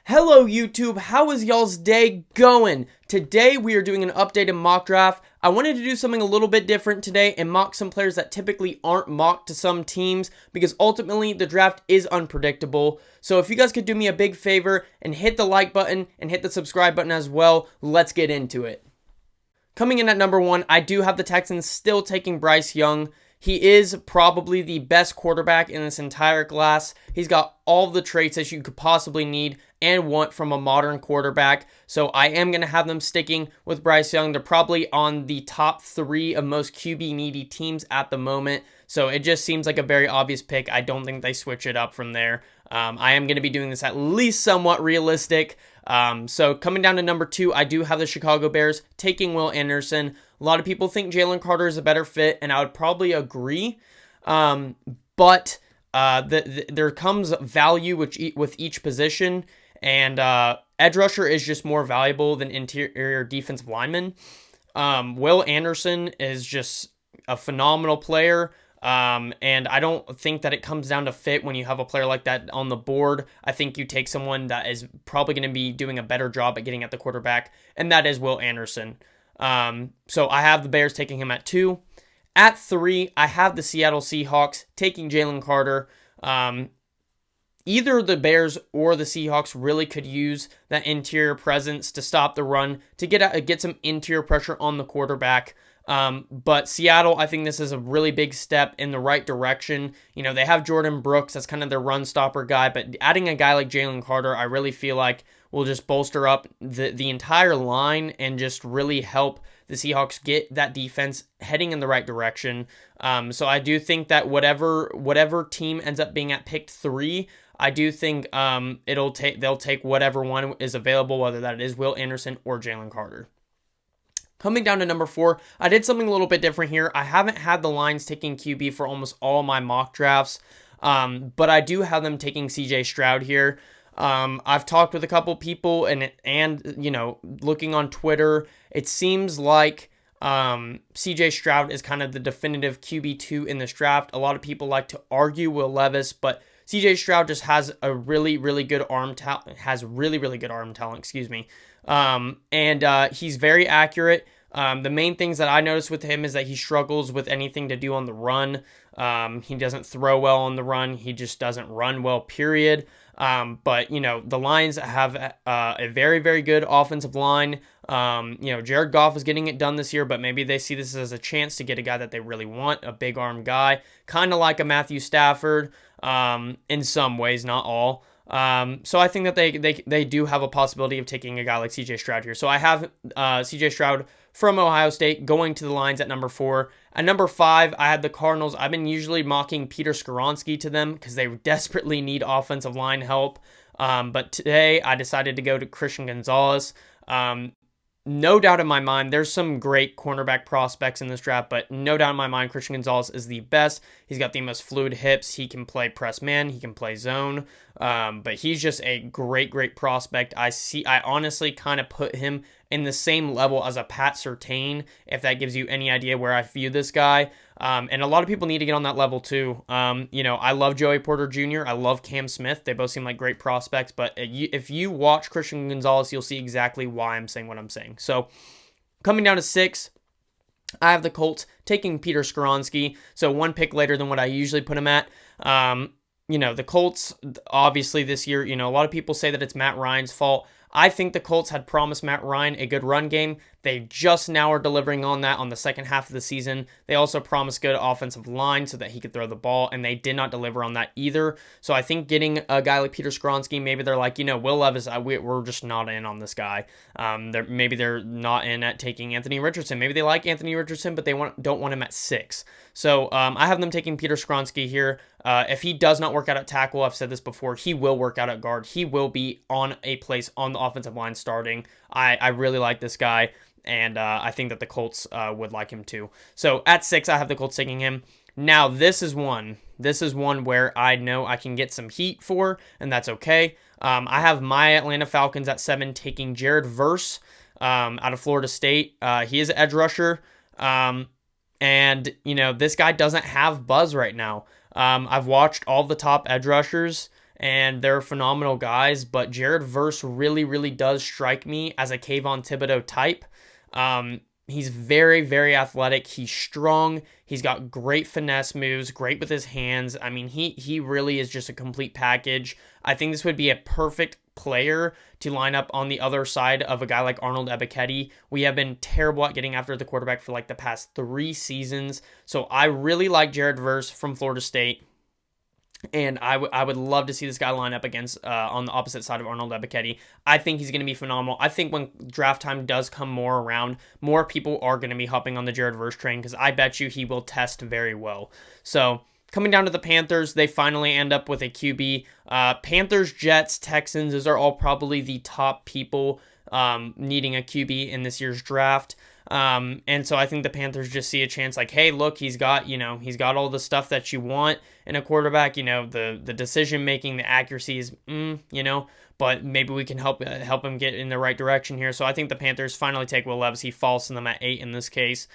Hello YouTube, how is y'all's day going? Today we are doing an updated mock draft. I wanted to do something a little bit different today and mock some players that typically aren't mocked to some teams because ultimately the draft is unpredictable. So if you guys could do me a big favor and hit the like button and hit the subscribe button as well, let's get into it. Coming in at number 1, I do have the Texans still taking Bryce Young. He is probably the best quarterback in this entire class. He's got all the traits that you could possibly need and want from a modern quarterback. So I am going to have them sticking with Bryce Young. They're probably on the top 3 of most QB needy teams at the moment. So it just seems like a very obvious pick. I don't think they switch it up from there. I am going to be doing this at least somewhat realistic. So coming down to number 2, I do have the Chicago Bears taking Will Anderson. A lot of people think Jalen Carter is a better fit, and I would probably agree. But there comes value with each position, and edge rusher is just more valuable than interior defensive lineman. Will Anderson is just a phenomenal player. And I don't think that it comes down to fit when you have a player like that on the board. I think you take someone that is probably going to be doing a better job at getting at the quarterback, and that is Will Anderson. So I have the Bears taking him at 2. At 3, I have the Seattle Seahawks taking Jalen Carter. Either the Bears or the Seahawks really could use that interior presence to stop the run, to get some interior pressure on the quarterback. But Seattle, I think this is a really big step in the right direction. You know, they have Jordan Brooks, that's kind of their run stopper guy, but adding a guy like Jalen Carter, I really feel like will just bolster up the entire line and just really help the Seahawks get that defense heading in the right direction. So I do think that whatever team ends up being at pick 3, I do think they'll take whatever one is available, whether that is Will Anderson or Jalen Carter. Coming down to number 4, I did something a little bit different here. I haven't had the Lions taking QB for almost all my mock drafts, but I do have them taking CJ Stroud here. I've talked with a couple people and you know, looking on Twitter, it seems like CJ Stroud is kind of the definitive QB2 in this draft. A lot of people like to argue Will Levis, but CJ Stroud just has a really good arm talent. Excuse me. And he's very accurate. The main things that I noticed with him is that he struggles with anything to do on the run. He doesn't throw well on the run. He just doesn't run well, period. But, you know, the Lions have a very good offensive line. You know, Jared Goff is getting it done this year, but maybe they see this as a chance to get a guy that they really want, a big arm guy, kind of like a Matthew Stafford, in some ways, not all. So I think that they do have a possibility of taking a guy like CJ Stroud here. So I have CJ Stroud from Ohio State going to the Lions at number 4. At number 5, I had the Cardinals. I've been usually mocking Peter Skoronski to them because they desperately need offensive line help. But today I decided to go to Christian Gonzalez. No doubt in my mind, there's some great cornerback prospects in this draft, but no doubt in my mind, Christian Gonzalez is the best. He's got the most fluid hips. He can play press man. He can play zone. But he's just a great prospect. I honestly kind of put him in the same level as a Pat Surtain, if that gives you any idea where I view this guy. And a lot of people need to get on that level too. You know, I love Joey Porter Jr. I love Cam Smith. They both seem like great prospects, but if you watch Christian Gonzalez, you'll see exactly why I'm saying what I'm saying. So coming down to 6, I have the Colts taking Peter Skoronski. So one pick later than what I usually put him at. You know, the Colts, obviously this year, you know, a lot of people say that it's Matt Ryan's fault. I think the Colts had promised Matt Ryan a good run game. They just now are delivering on that on the second half of the season. They also promised good offensive line so that he could throw the ball, and they did not deliver on that either. So I think getting a guy like Peter Skoronski, maybe they're like, you know, Will Levis, we're just not in on this guy. Maybe they're not in at taking Anthony Richardson. Maybe they like Anthony Richardson, but they don't want him at 6. So I have them taking Peter Skoronski here. If he does not work out at tackle, I've said this before, he will work out at guard. He will be on a place on the offensive line starting. I really like this guy, and I think that the Colts would like him too. So at 6, I have the Colts taking him. Now, this is one where I know I can get some heat for, and that's okay. I have my Atlanta Falcons at 7 taking Jared Verse out of Florida State. He is an edge rusher. And, you know, this guy doesn't have buzz right now. I've watched all the top edge rushers, and they're phenomenal guys. But Jared Verse really, really does strike me as a Kayvon Thibodeau type. He's very, very athletic. He's strong. He's got great finesse moves, great with his hands. I mean, he really is just a complete package. I think this would be a perfect player to line up on the other side of a guy like Arnold Ebiketie. We have been terrible at getting after the quarterback for like the past 3 seasons. So I really like Jared Verse from Florida State. And I would love to see this guy line up against on the opposite side of Arnold Ebiketie. I think he's going to be phenomenal. I think when draft time does come more around, more people are going to be hopping on the Jared Verse train because I bet you he will test very well. So coming down to the Panthers, they finally end up with a QB. Panthers, Jets, Texans, those are all probably the top people needing a QB in this year's draft. And so I think the Panthers just see a chance like, hey, look, he's got all the stuff that you want in a quarterback, the decision making, the accuracy is, but maybe we can help him get in the right direction here. So I think the Panthers finally take Will Levis. He falls to them at 8 in this case.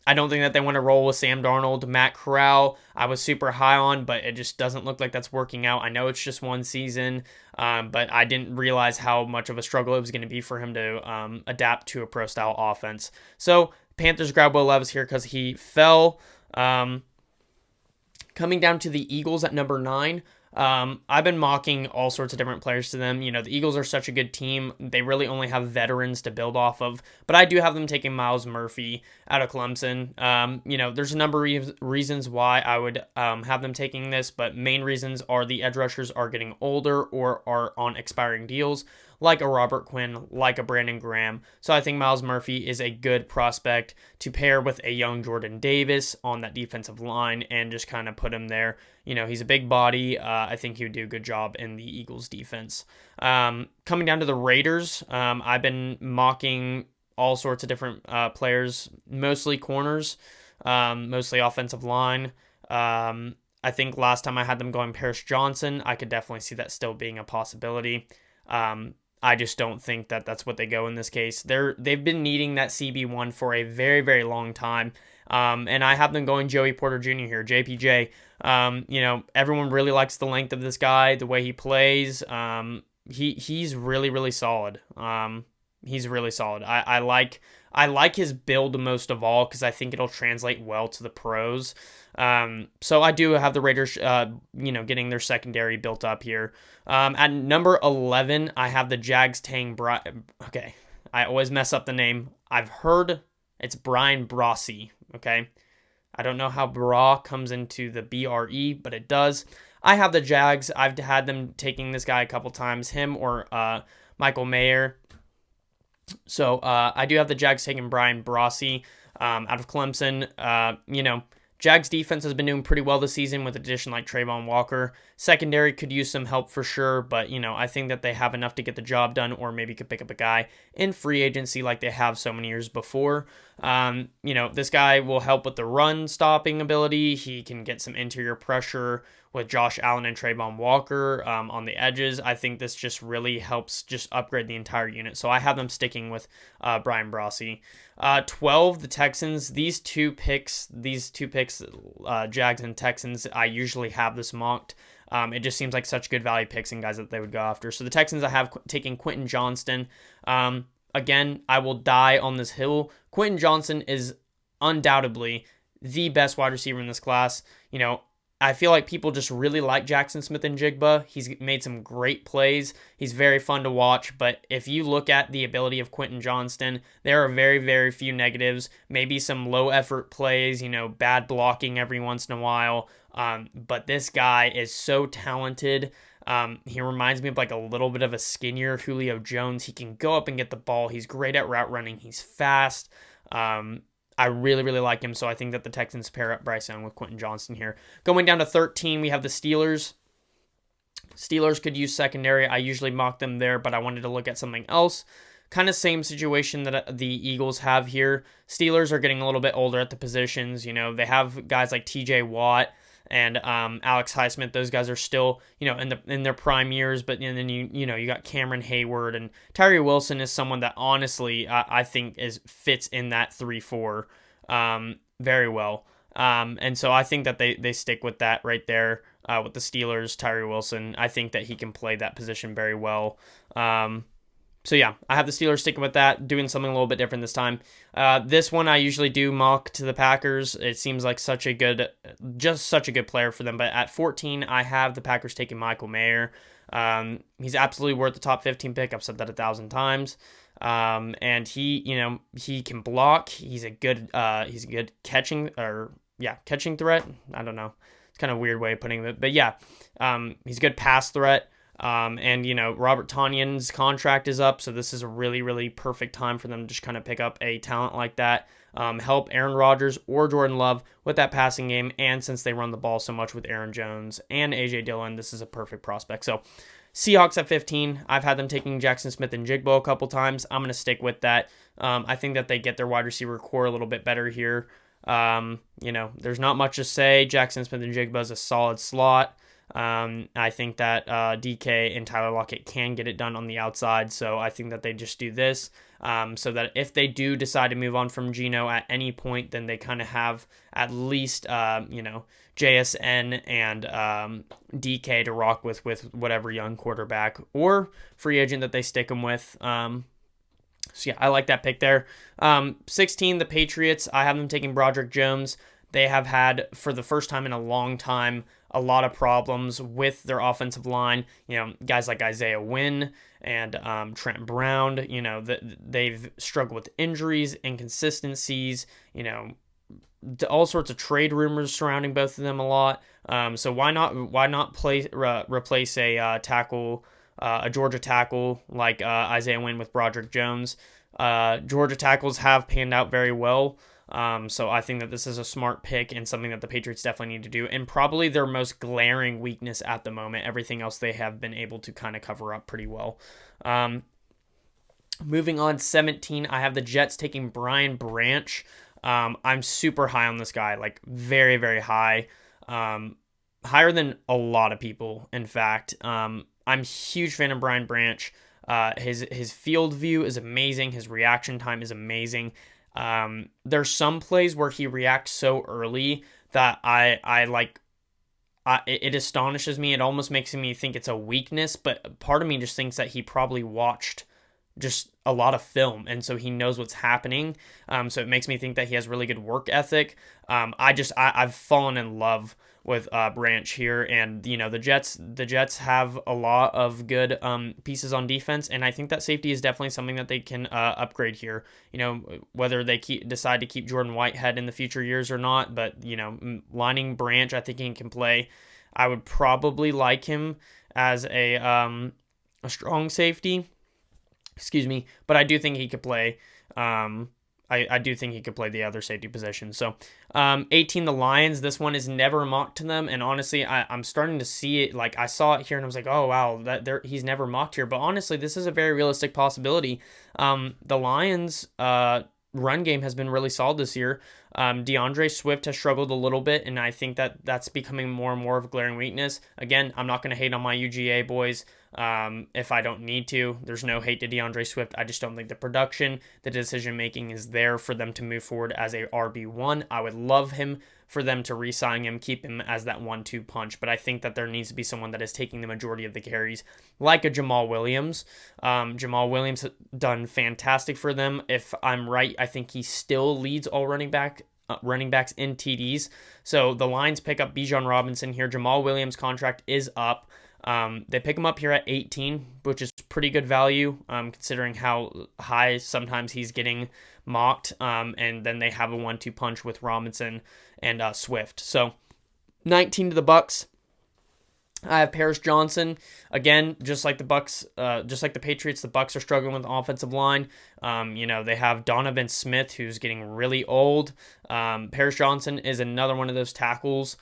I don't think that they want to roll with Sam Darnold. Matt Corral, I was super high on, but it just doesn't look like that's working out. I know it's just one season, but I didn't realize how much of a struggle it was going to be for him to adapt to a pro-style offense. So Panthers grab Will Levis here because he fell. Coming down to the Eagles at number 9. I've been mocking all sorts of different players to them. The Eagles are such a good team. They really only have veterans to build off of. But I do have them taking Myles Murphy out of Clemson. There's a number of reasons why I would have them taking this, but main reasons are the edge rushers are getting older or are on expiring deals, like a Robert Quinn, like a Brandon Graham. So I think Myles Murphy is a good prospect to pair with a young Jordan Davis on that defensive line and just kind of put him there. He's a big body. I think he would do a good job in the Eagles defense. Coming down to the Raiders, I've been mocking all sorts of different players, mostly corners, mostly offensive line. I think last time I had them going Paris Johnson. I could definitely see that still being a possibility. I just don't think that that's what they go in this case. They've been needing that CB1 for a very, very long time. And I have them going Joey Porter Jr. here, JPJ. Everyone really likes the length of this guy, the way he plays. He's really, really solid. He's really solid. I like his build most of all because I think it'll translate well to the pros. So I do have the Raiders, getting their secondary built up here. At number 11, I have the Jags taking okay, I always mess up the name. I've heard it's Brian Brossi. Okay, I don't know how Bra comes into the BRE, but it does. I have the Jags. I've had them taking this guy a couple times, him or Michael Mayer. So I do have the Jags taking Brian Brossi out of Clemson. Jags defense has been doing pretty well this season with addition like Trayvon Walker. Secondary could use some help for sure, but I think that they have enough to get the job done, or maybe could pick up a guy in free agency like they have so many years before. This guy will help with the run stopping ability. He can get some interior pressure with Josh Allen and Trayvon Walker on the edges. I think this just really helps just upgrade the entire unit. So I have them sticking with Brian Brossi. 12, the Texans. These two picks, Jags and Texans, I usually have this mocked. It just seems like such good value picks and guys that they would go after. So the Texans, I have taking Quentin Johnston. Again, I will die on this hill. Quentin Johnston is undoubtedly the best wide receiver in this class. I feel like people just really like Jackson Smith-Njigba. He's made some great plays. He's very fun to watch. But if you look at the ability of Quentin Johnston, there are very, very few negatives. Maybe some low-effort plays, bad blocking every once in a while. But this guy is so talented. He reminds me of like a little bit of a skinnier Julio Jones. He can go up and get the ball. He's great at route running. He's fast. I really, really like him, so I think that the Texans pair up Bryce Young with Quentin Johnston here. Going down to 13, we have the Steelers. Steelers could use secondary. I usually mock them there, but I wanted to look at something else. Kind of same situation that the Eagles have here. Steelers are getting a little bit older at the positions. They have guys like TJ Watt and Alex Highsmith. Those guys are still, in their prime years, but then you got Cameron Hayward, and Tyree Wilson is someone that honestly I think fits in that 3-4 very well. And so I think that they stick with that right there. with the Steelers, Tyree Wilson. I think that he can play that position very well. So yeah, I have the Steelers sticking with that, doing something a little bit different this time. This one I usually do mock to the Packers. It seems like such a good player for them. But at 14, I have the Packers taking Michael Mayer. He's absolutely worth the top 15 pick. I've said that 1,000 times. And he can block. He's a good catching threat. I don't know. It's kind of a weird way of putting it, but yeah, he's a good pass threat. And Robert Tonyan's contract is up, so this is a really, really perfect time for them to just kind of pick up a talent like that, help Aaron Rodgers or Jordan Love with that passing game. And since they run the ball so much with Aaron Jones and AJ Dillon, this is a perfect prospect. So Seahawks at 15, I've had them taking Jackson Smith and Jigbo a couple times. I'm going to stick with that. I think that they get their wide receiver core a little bit better here. There's not much to say. Jackson Smith and Jigba is a solid slot. I think that DK and Tyler Lockett can get it done on the outside, so I think that they just do this so that if they do decide to move on from Geno at any point, then they kind of have at least JSN and DK to rock with whatever young quarterback or free agent that they stick them with. So yeah, I like that pick there. 16, the Patriots. I have them taking Broderick Jones. They have had, for the first time in a long time, a lot of problems with their offensive line. Guys like Isaiah Wynn and Trent Brown, they've struggled with injuries, inconsistencies, all sorts of trade rumors surrounding both of them a lot. So why not replace a tackle, a Georgia tackle like Isaiah Wynn with Broderick Jones? Georgia tackles have panned out very well. So I think that this is a smart pick and something that the Patriots definitely need to do, and probably their most glaring weakness at the moment. Everything else they have been able to kind of cover up pretty well. Moving on, 17, I have the Jets taking Brian Branch. I'm super high on this guy, like very, very high. Higher than a lot of people, in fact. I'm a huge fan of Brian Branch. His field view is amazing. His reaction time is amazing. There's some plays where he reacts so early that it astonishes me. It almost makes me think it's a weakness, but part of me just thinks that he probably watched just a lot of film, and so he knows what's happening. So it makes me think that he has really good work ethic. I've fallen in love with Branch here, and the Jets have a lot of good pieces on defense, and I think that safety is definitely something that they can upgrade here. Whether they decide to keep Jordan Whitehead in the future years or not, but lining Branch, I think he can play. I would probably like him as a strong safety. Excuse me, but I do think he could play. I do think he could play the other safety position. So 18, the Lions. This one is never mocked to them, and honestly, I'm starting to see it. Like I saw it here, and I was like, oh wow, he's never mocked here. But honestly, this is a very realistic possibility. The Lions' run game has been really solid this year. DeAndre Swift has struggled a little bit, and I think that that's becoming more and more of a glaring weakness. Again, I'm not going to hate on my UGA boys if I don't need to. There's no hate to DeAndre Swift. I just don't think the production, the decision-making is there for them to move forward as a RB1. I would love him for them to re-sign him, keep him as that 1-2 punch, but I think that there needs to be someone that is taking the majority of the carries, like a Jamal Williams. Jamal Williams has done fantastic for them. If I'm right, I think he still leads all running backs in TDs. So the Lions pick up Bijan Robinson here. Jamal Williams' contract is up. They pick him up here at 18, which is pretty good value, considering how high sometimes he's getting mocked. And then they have a 1-2 punch with Robinson and Swift. So 19 to the Bucks. I have Paris Johnson. Again, just like the Bucks, just like the Patriots, the Bucks are struggling with the offensive line. They have Donovan Smith, who's getting really old. Paris Johnson is another one of those tackles,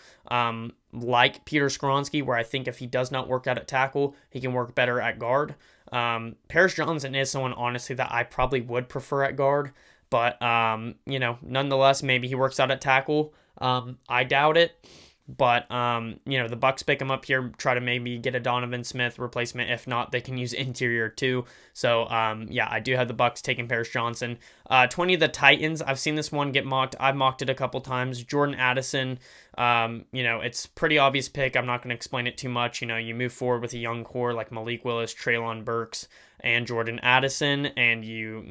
like Peter Skoronski, where I think if he does not work out at tackle, he can work better at guard. Paris Johnson is someone, honestly, that I probably would prefer at guard. But, nonetheless, maybe he works out at tackle. I doubt it. But the Bucks pick him up here, try to maybe get a Donovan Smith replacement. If not, they can use interior too. So I do have the Bucks taking Paris Johnson. 20, the Titans. I've seen this one get mocked. I've mocked it a couple times. Jordan Addison. It's pretty obvious pick. I'm not going to explain it too much. You move forward with a young core like Malik Willis, Treylon Burks, and Jordan Addison, and you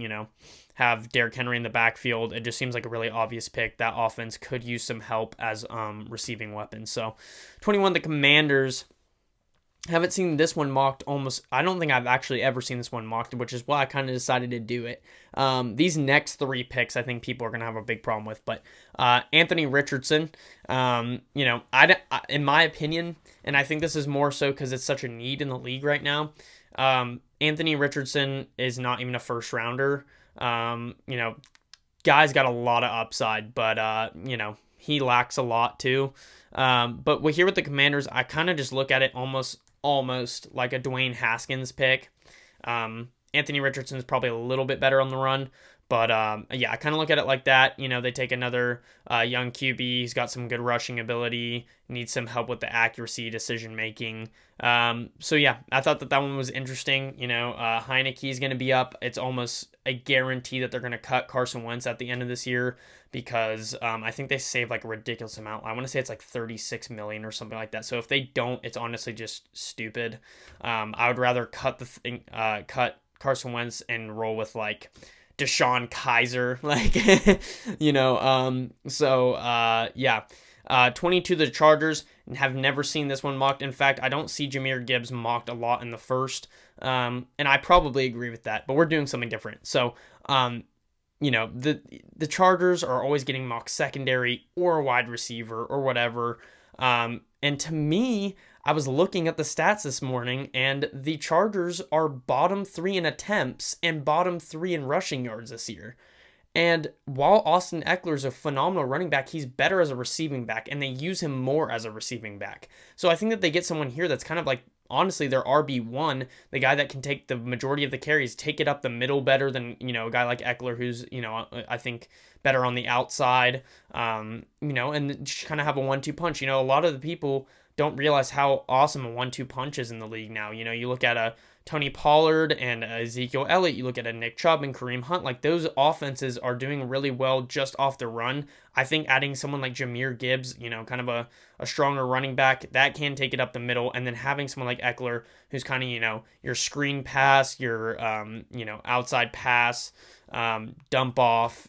have Derrick Henry in the backfield. It just seems like a really obvious pick. That offense could use some help as receiving weapons. So 21, the Commanders. Haven't seen this one mocked I don't think I've actually ever seen this one mocked, which is why I kind of decided to do it. These next 3 picks, I think people are going to have a big problem with. But Anthony Richardson, in my opinion, and I think this is more so because it's such a need in the league right now, Anthony Richardson is not even a first rounder. Guy's got a lot of upside, but, he lacks a lot too. But here with the Commanders, I kind of just look at it almost like a Dwayne Haskins pick. Anthony Richardson is probably a little bit better on the run, but I kind of look at it like that. They take another young QB. He's got some good rushing ability, needs some help with the accuracy, decision making. I thought that one was interesting. Heineke's going to be up. It's almost a guarantee that they're going to cut Carson Wentz at the end of this year because I think they save like a ridiculous amount. I want to say it's like $36 million or something like that. So if they don't, it's honestly just stupid. I would rather cut cut Carson Wentz and roll with like Deshaun Kaiser, 22, the Chargers, have never seen this one mocked. In fact, I don't see Jahmyr Gibbs mocked a lot in the first, and I probably agree with that, but we're doing something different. So, the Chargers are always getting mocked secondary or a wide receiver or whatever, and to me, I was looking at the stats this morning, and the Chargers are bottom 3 in attempts and bottom 3 in rushing yards this year. And while Austin Eckler is a phenomenal running back, he's better as a receiving back, and they use him more as a receiving back. So I think that they get someone here that's kind of like, honestly, their RB1, the guy that can take the majority of the carries, take it up the middle better than, a guy like Eckler, who's, I think better on the outside, and just kind of have a 1-2 punch. A lot of the people don't realize how awesome a 1-2 punch is in the league now. You look at a Tony Pollard and Ezekiel Elliott, you look at a Nick Chubb and Kareem Hunt, like those offenses are doing really well just off the run. I think adding someone like Jahmyr Gibbs, kind of a stronger running back, that can take it up the middle, and then having someone like Eckler, who's kind of, your screen pass, your, outside pass, dump off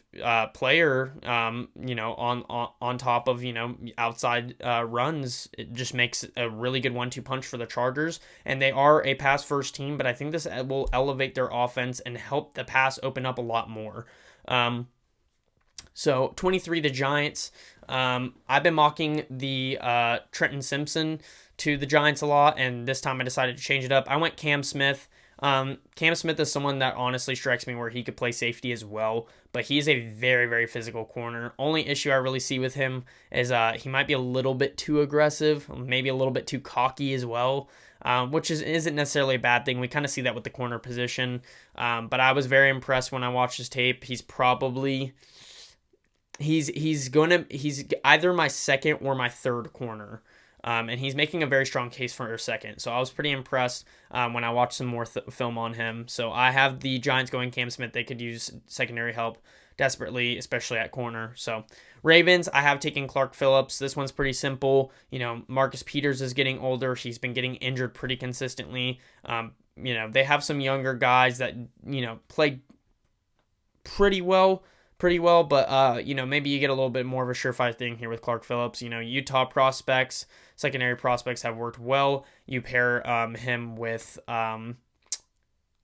player, on top of, outside runs, it just makes a really good 1-2 punch for the Chargers. And they are a pass first team, but I think this will elevate their offense and help the pass open up a lot more. So 23, the Giants. I've been mocking the Trenton Simpson to the Giants a lot, and this time I decided to change it up. I went Cam Smith. Cam Smith is someone that honestly strikes me where he could play safety as well, but he's a very, very physical corner. Only issue I really see with him is he might be a little bit too aggressive, maybe a little bit too cocky as well, which isn't necessarily a bad thing. We kind of see that with the corner position, but I was very impressed when I watched his tape. He's probably... He's either my second or my third corner. And he's making a very strong case for a second. So I was pretty impressed when I watched some more film on him. So I have the Giants going Cam Smith. They could use secondary help desperately, especially at corner. So Ravens, I have taken Clark Phillips. This one's pretty simple. Marcus Peters is getting older. He's been getting injured pretty consistently. They have some younger guys that, play pretty well, but maybe you get a little bit more of a surefire thing here with Clark Phillips. Utah prospects, secondary prospects have worked well. You pair him with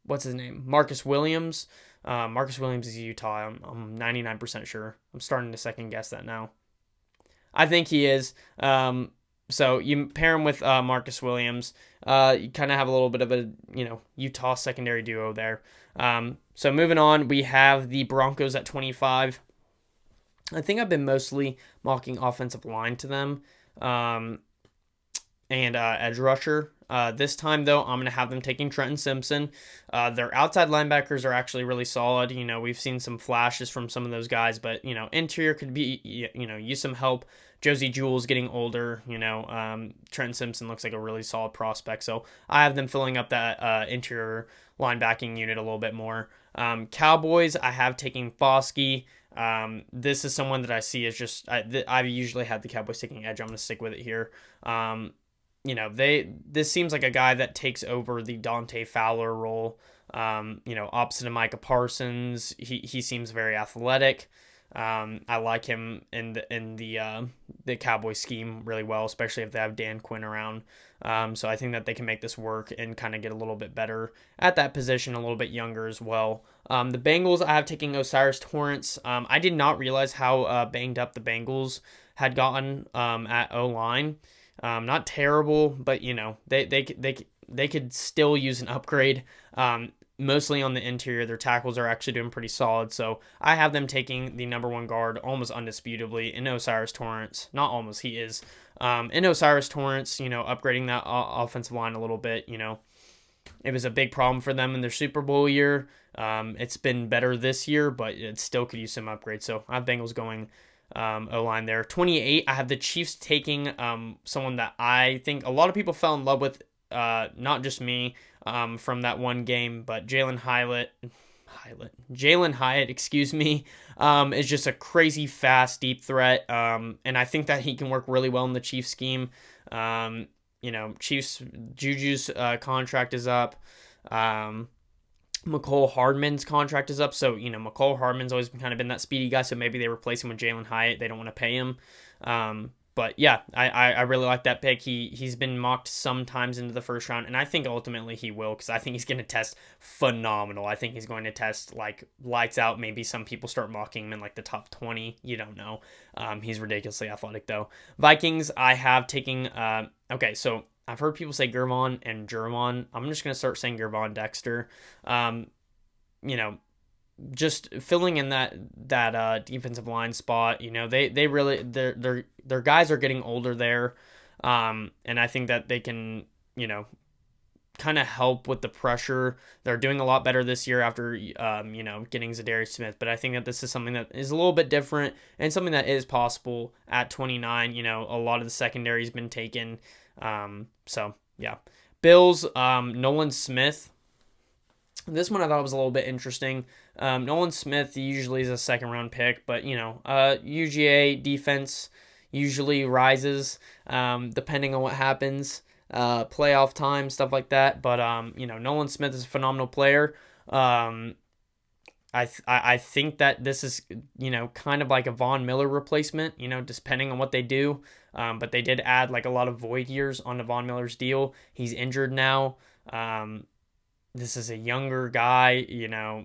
what's his name, Marcus Williams. Marcus Williams is Utah. I'm 99% sure. I'm starting to second guess that now. I think he is. So you pair him with Marcus Williams. You kind of have a little bit of a Utah secondary duo there. So moving on, we have the Broncos at 25. I think I've been mostly mocking offensive line to them and edge rusher. This time, though, I'm going to have them taking Trenton Simpson. Their outside linebackers are actually really solid. We've seen some flashes from some of those guys, but, interior could be, use some help. Josie Jewell's getting older. Trent Simpson looks like a really solid prospect. So I have them filling up that interior linebacking unit a little bit more. Cowboys, I have taking Foskey. This is someone that I see as just I usually have the Cowboys taking edge. I'm going to stick with it here. This seems like a guy that takes over the Dante Fowler role. Opposite of Micah Parsons, he seems very athletic. I like him in the Cowboys scheme really well, especially if they have Dan Quinn around. So I think that they can make this work and kind of get a little bit better at that position, a little bit younger as well. The Bengals, I have taking Osiris Torrance. I did not realize how banged up the Bengals had gotten at O-line. Not terrible, but they could still use an upgrade. Mostly on the interior, their tackles are actually doing pretty solid. So I have them taking the number one guard almost undisputably in Osiris Torrance. Not almost, he is. In Osiris Torrance, upgrading that offensive line a little bit. It was a big problem for them in their Super Bowl year. It's been better this year, but it still could use some upgrades. So I have Bengals going O-line there. 28, I have the Chiefs taking someone that I think a lot of people fell in love with, not just me, from that one game, but Jalen Hyatt, is just a crazy fast, deep threat, and I think that he can work really well in the Chiefs scheme. Chiefs Juju's contract is up. McCole Hardman's contract is up, so McCole Hardman's always kind of been that speedy guy, so maybe they replace him with Jalen Hyatt. They don't want to pay him. But yeah, I really like that pick. He's been mocked sometimes into the first round, and I think ultimately he will, because I think he's going to test phenomenal. I think he's going to test like lights out. Maybe some people start mocking him in like the top 20. You don't know. He's ridiculously athletic though. Vikings, I have taking. Okay, so I've heard people say Gervon and Gervon. I'm just going to start saying Gervon Dexter. Just filling in that defensive line spot. They really their guys are getting older there, and I think that they can kind of help with the pressure. They're doing a lot better this year after getting Zadarius Smith, but I think that this is something that is a little bit different and something that is possible at 29. A lot of the secondary has been taken. So yeah, Bills, Nolan Smith. This one I thought was a little bit interesting. Nolan Smith usually is a second round pick, but UGA defense usually rises depending on what happens, playoff time, stuff like that. But Nolan Smith is a phenomenal player. I think that this is kind of like a Von Miller replacement, depending on what they do. But they did add like a lot of void years on Von Miller's deal. He's injured now. This is a younger guy,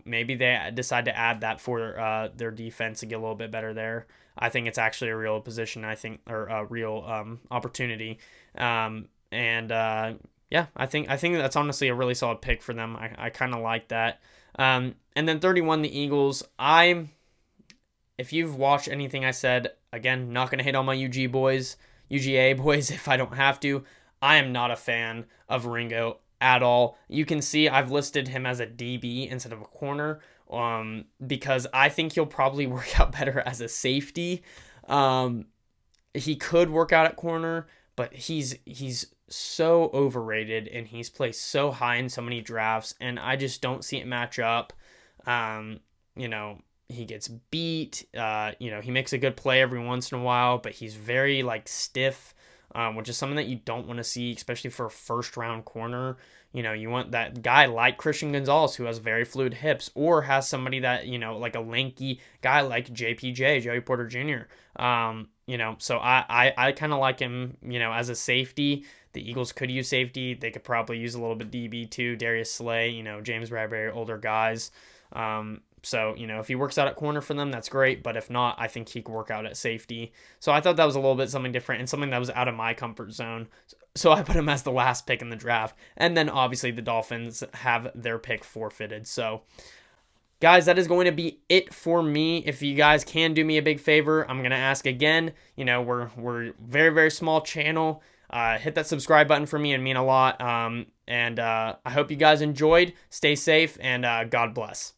maybe they decide to add that for their defense to get a little bit better there. I think it's actually a real position, or a real opportunity. I think that's honestly a really solid pick for them. I kind of like that. And then 31, the Eagles. If you've watched anything I said, again, not going to hit on my UGA boys if I don't have to. I am not a fan of Ringo at all. You can see I've listed him as a DB instead of a corner, because I think he'll probably work out better as a safety. He could work out at corner, but he's so overrated and he's placed so high in so many drafts, and I just don't see it match up. He gets beat. He makes a good play every once in a while, but he's very stiff. Which is something that you don't want to see, especially for a first-round corner. You want that guy like Christian Gonzalez, who has very fluid hips, or has somebody that, like a lanky guy like JPJ, Joey Porter Jr. So I kind of like him, as a safety. The Eagles could use safety. They could probably use a little bit DB too. Darius Slay, James Bradbury, older guys. So, if he works out at corner for them, that's great. But if not, I think he could work out at safety. So I thought that was a little bit something different and something that was out of my comfort zone. So I put him as the last pick in the draft. And then obviously the Dolphins have their pick forfeited. So guys, that is going to be it for me. If you guys can do me a big favor, I'm going to ask again. We're very, very small channel. Hit that subscribe button for me. It'd mean a lot. And I hope you guys enjoyed. Stay safe and God bless.